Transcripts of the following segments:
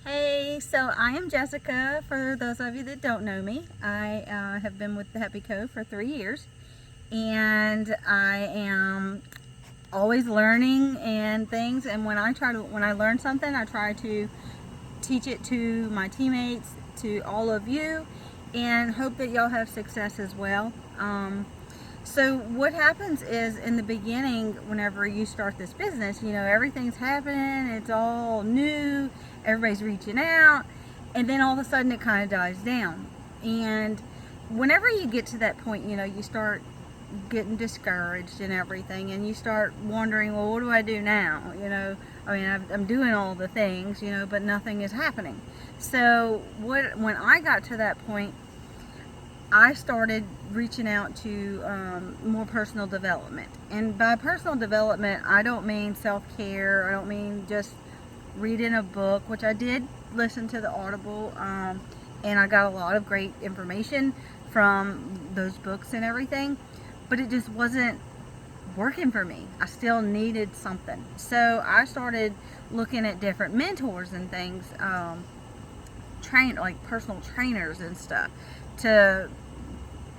Hey, so I am Jessica. For those of you that don't know me, I have been with the Happy Co for 3 years, and I am always learning and things. And when I learn something, I try to teach it to my teammates, to all of you, and hope that y'all have success as well. So what happens is in the beginning, whenever you start this business, everything's happening, it's all new, everybody's reaching out, and then all of a sudden it kind of dies down. And whenever you get to that point, you start getting discouraged and everything, and you start wondering, well, what do I do now? I'm doing all the things, but nothing is happening. So when I got to that point, I started reaching out to more personal development. And by personal development, I don't mean self-care. I don't mean just reading a book, which I did listen to the Audible, and I got a lot of great information from those books and everything, but it just wasn't working for me. I still needed something. So I started looking at different mentors and things, like personal trainers and stuff, to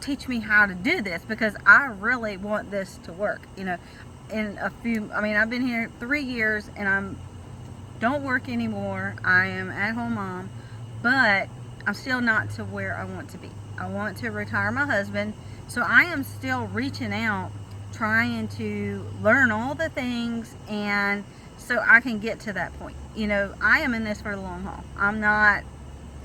teach me how to do this, because I really want this to work. I've been here 3 years and I'm don't work anymore. I am at home mom, but I'm still not to where I want to be. I want to retire my husband, so I am still reaching out, trying to learn all the things, and so I can get to that point. I am in this for the long haul. I'm not,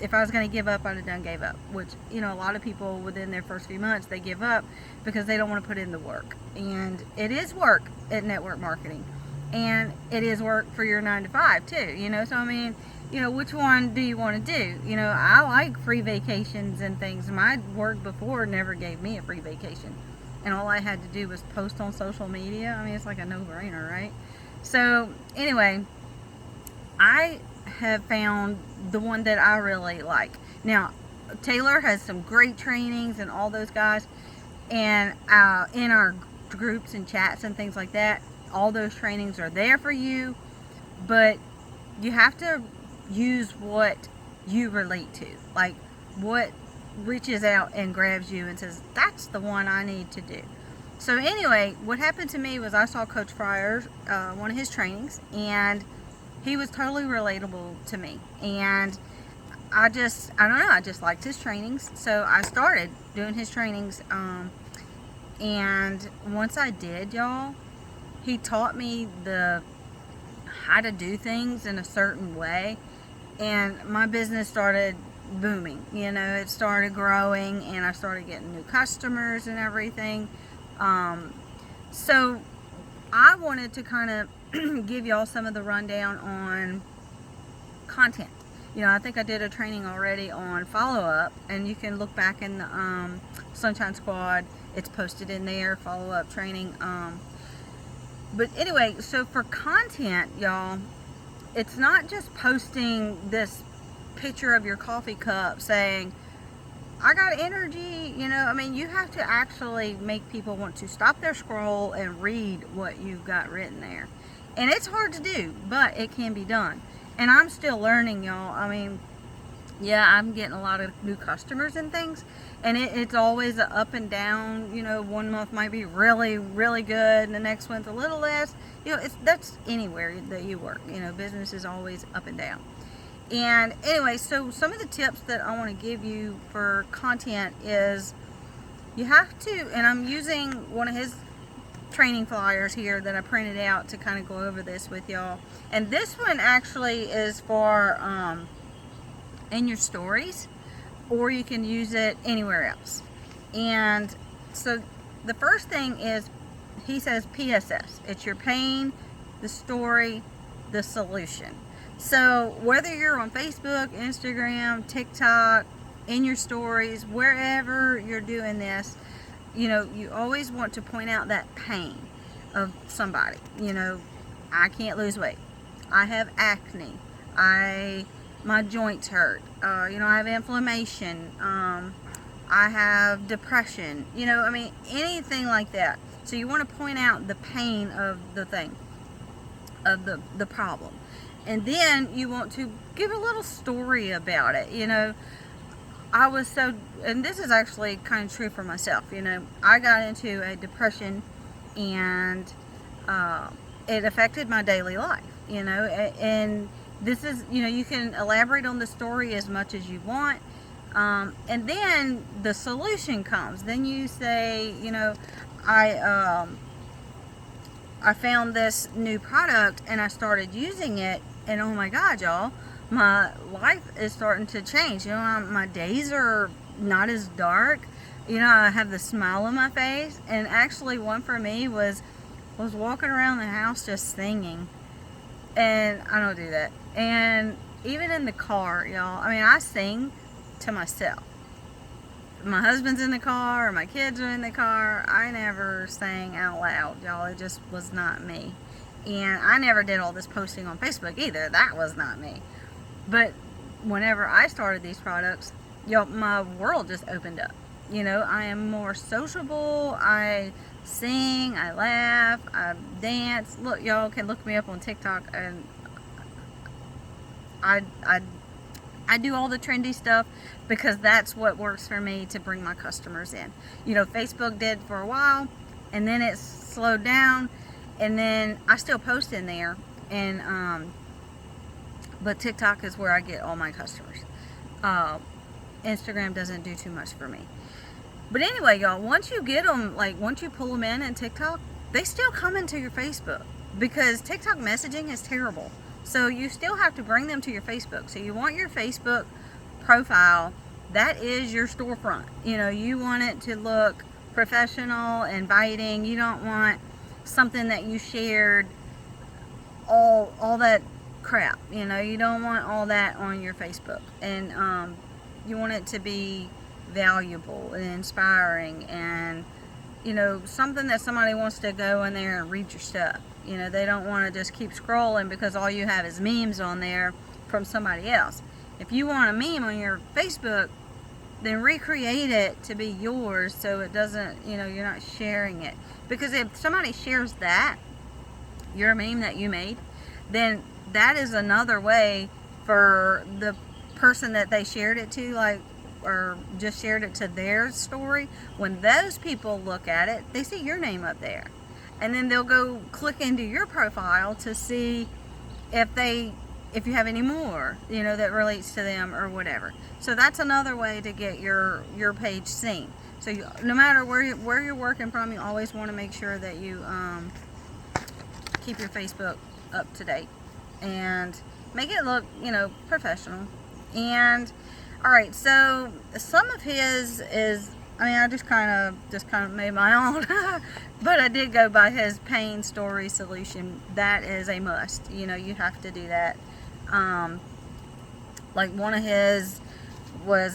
if I was going to give up, I'd have done gave up, which, a lot of people within their first few months, they give up because they don't want to put in the work. And it is work at network marketing, and it is work for your 9 to 5 too, so which one do you want to do? I like free vacations and things. My work before never gave me a free vacation, and all I had to do was post on social media. It's like a no-brainer, right? So anyway, I have found the one that I really like. Now, Taylor has some great trainings and all those guys, and in our groups and chats and things like that, all those trainings are there for you, but you have to use what you relate to, like what reaches out and grabs you and says, that's the one I need to do. So anyway, what happened to me was I saw Coach Fryer's one of his trainings, and he was totally relatable to me, and I don't know, I just liked his trainings, so I started doing his trainings, and once I did, y'all, he taught me how to do things in a certain way, and my business started booming. It started growing, and I started getting new customers and everything. So I wanted to kind of give y'all some of the rundown on content. I think I did a training already on follow-up, and you can look back in the Sunshine Squad. It's posted in there, follow-up training. But anyway, so for content, y'all, it's not just posting this picture of your coffee cup saying, I got energy, you have to actually make people want to stop their scroll and read what you've got written there. And it's hard to do, but it can be done. And I'm still learning, y'all. Yeah, I'm getting a lot of new customers and things, and it's always a up and down. 1 month might be really, really good, and the next one's a little less. That's anywhere that you work. Business is always up and down. And anyway, so some of the tips that I want to give you for content is you have to, and I'm using one of his training flyers here that I printed out to kind of go over this with y'all. And this one actually is for in your stories, or you can use it anywhere else. And so the first thing is, he says PSS. It's your pain, the story, the solution. So whether you're on Facebook, Instagram, TikTok, in your stories, wherever you're doing this, you always want to point out that pain of somebody. I can't lose weight. I have acne. My joints hurt. I have inflammation. I have depression. Anything like that. So you want to point out the pain of the thing, of the problem. And then you want to give a little story about it. You know, I was so, and this is actually kind of true for myself. You know, I got into a depression, and it affected my daily life. You know, and this is, you know, you can elaborate on the story as much as you want. And then the solution comes. Then you say, you know, I found this new product and I started using it, and oh my God, y'all, my life is starting to change. You know, my days are not as dark. You know, I have the smile on my face. And actually, one for me was walking around the house just singing, and I don't do that. And even in the car, y'all, I mean, I sing to myself. My husband's in the car, or my kids are in the car, I never sang out loud, y'all. It just was not me. And I never did all this posting on Facebook either. That was not me. But whenever I started these products, y'all, my world just opened up. You know, I am more sociable. I sing, I laugh, I dance. Look, y'all can look me up on TikTok, and I do all the trendy stuff because that's what works for me to bring my customers in. You know, Facebook did for a while, and then it slowed down, and then I still post in there, and but TikTok is where I get all my customers. Instagram doesn't do too much for me. But anyway, y'all, once you get them, like once you pull them in TikTok, they still come into your Facebook, because TikTok messaging is terrible. So you still have to bring them to your Facebook. So you want your Facebook profile, that is your storefront. You know, you want it to look professional, inviting. You don't want something that you shared all that crap. You know, you don't want all that on your Facebook. And you want it to be valuable and inspiring, and you know, something that somebody wants to go in there and read your stuff. You know, they don't want to just keep scrolling because all you have is memes on there from somebody else. If you want a meme on your Facebook, then recreate it to be yours, so it doesn't, you know, you're not sharing it. Because if somebody shares that, your meme that you made, then that is another way for the person that they shared it to, like, or just shared it to their story. When those people look at it, they see your name up there, and then they'll go click into your profile to see if you have any more, you know, that relates to them or whatever. So that's another way to get your page seen. So no matter where you're working from, you always want to make sure that you keep your Facebook up to date and make it look, you know, professional. And all right, so some of his is, I mean, I just kind of made my own, but I did go by his pain story solution. That is a must. You know, you have to do that. Like one of his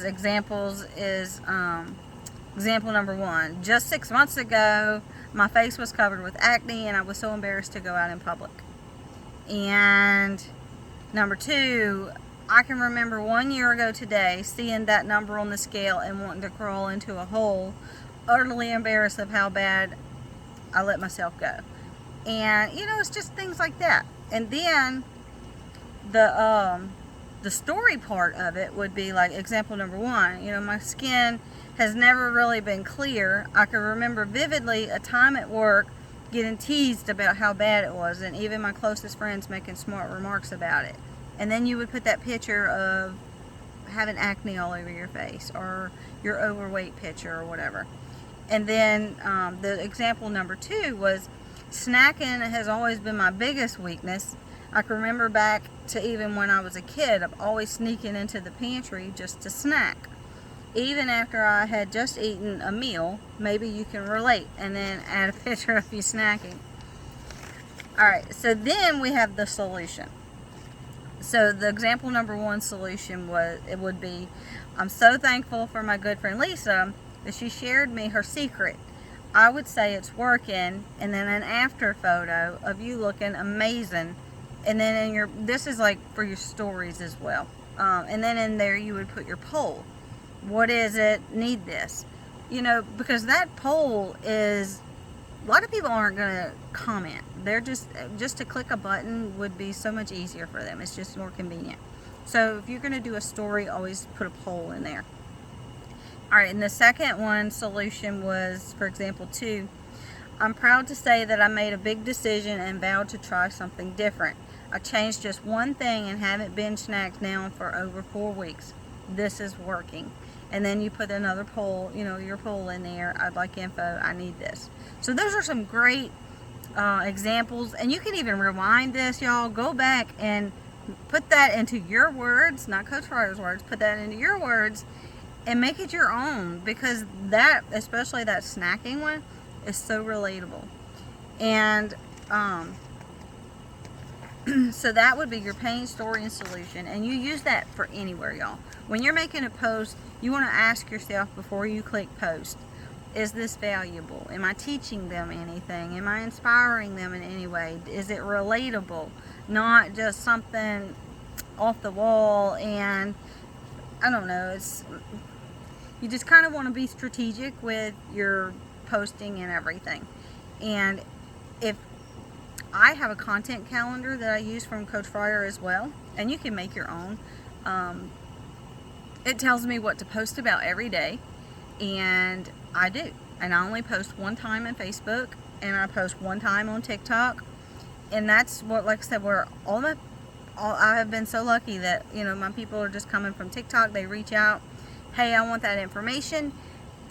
examples is example number 1. Just 6 months ago, my face was covered with acne, and I was so embarrassed to go out in public. And number 2. I can remember 1 year ago today seeing that number on the scale and wanting to crawl into a hole, utterly embarrassed of how bad I let myself go. And you know, it's just things like that. And then the story part of it would be like example number 1. You know, my skin has never really been clear. I can remember vividly a time at work getting teased about how bad it was, and even my closest friends making smart remarks about it. And then you would put that picture of having acne all over your face, or your overweight picture, or whatever. And then the example number 2 was snacking has always been my biggest weakness. I can remember back to even when I was a kid, of always sneaking into the pantry just to snack. Even after I had just eaten a meal. Maybe you can relate. And then add a picture of you snacking. Alright, so then we have the solution. So the example number 1 solution would be, I'm so thankful for my good friend Lisa that she shared me her secret. I would say it's working, and then an after photo of you looking amazing, and then this is like for your stories as well. And then in there you would put your poll. What is it? Need this? You know, because that poll is, a lot of people aren't going to comment. they're just to click a button would be so much easier for them. It's just more convenient. So if you're going to do a story, always put a poll in there. All right, and the second one solution was, for example, 2. I'm proud to say that I made a big decision and vowed to try something different. I changed just one thing and haven't binge snacked now for over 4 weeks. This is working. And then you put another poll, your poll in there. I'd like info. I need this. So those are some great examples. And you can even rewind this, y'all. Go back and put that into your words, not Coach Freyer's words. Put that into your words and make it your own, because that, especially that snacking one, is so relatable. And so that would be your pain, story, and solution. And you use that for anywhere, y'all. When you're making a post, you want to ask yourself before you click post, is this valuable? Am I teaching them anything? Am I inspiring them in any way? Is it relatable? Not just something off the wall. And I don't know, you just kind of want to be strategic with your posting and everything. And if I have a content calendar that I use from Coach Freyer as well, and you can make your own. It tells me what to post about every day, and I do. And I only post one time on Facebook, and I post one time on TikTok. And that's what, like I said, where I have been so lucky that, my people are just coming from TikTok. They reach out, hey, I want that information,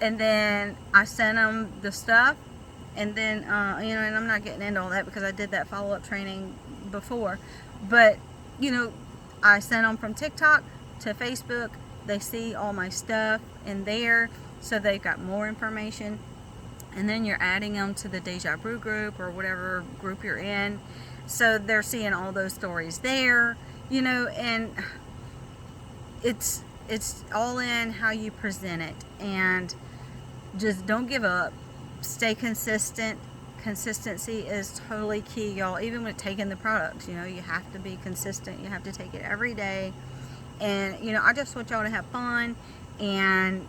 and then I send them the stuff. And then, and I'm not getting into all that because I did that follow-up training before. But, I sent them from TikTok to Facebook. They see all my stuff in there, so they've got more information. And then you're adding them to the Deja Brew group or whatever group you're in. So they're seeing all those stories there, and it's all in how you present it. And just don't give up. Stay consistent. Consistency is totally key, y'all. Even with taking the products, you have to be consistent. You have to take it every day. And, I just want y'all to have fun and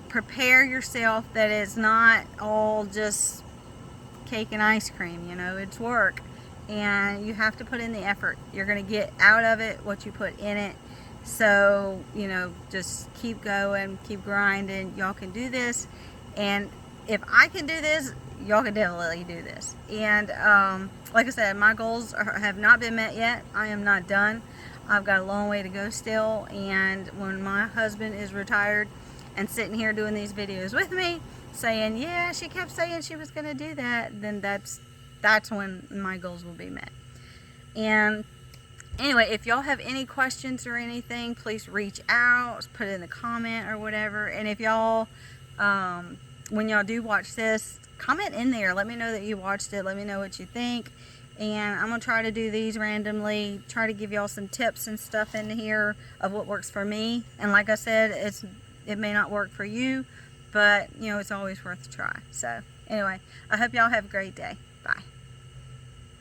prepare yourself that it's not all just cake and ice cream. It's work. And you have to put in the effort. You're going to get out of it what you put in it. So, just keep going, keep grinding. Y'all can do this. And if I can do this, y'all can definitely do this. And like I said, my goals have not been met yet. I am not done. I've got a long way to go still. And when my husband is retired and sitting here doing these videos with me, saying, yeah, she kept saying she was going to do that, then that's when my goals will be met. And anyway, if y'all have any questions or anything, please reach out, put it in the comment or whatever. And if y'all, when y'all do watch this, comment in there. Let me know that you watched it. Let me know what you think. And I'm going to try to do these randomly, try to give y'all some tips and stuff in here of what works for me. And like I said, it may not work for you, but, it's always worth a try. So anyway, I hope y'all have a great day. Bye.